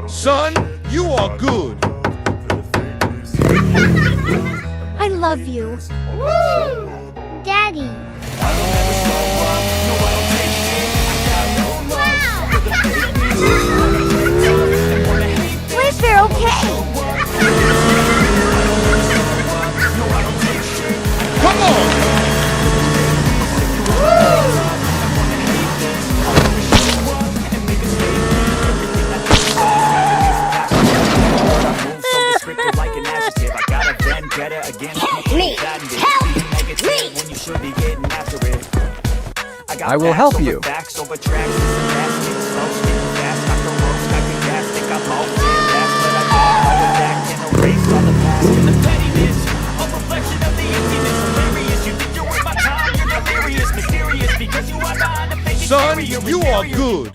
Son, you are good. I love you. Daddy. Liz, they're okay. Come on. I will help you. Son, you are good.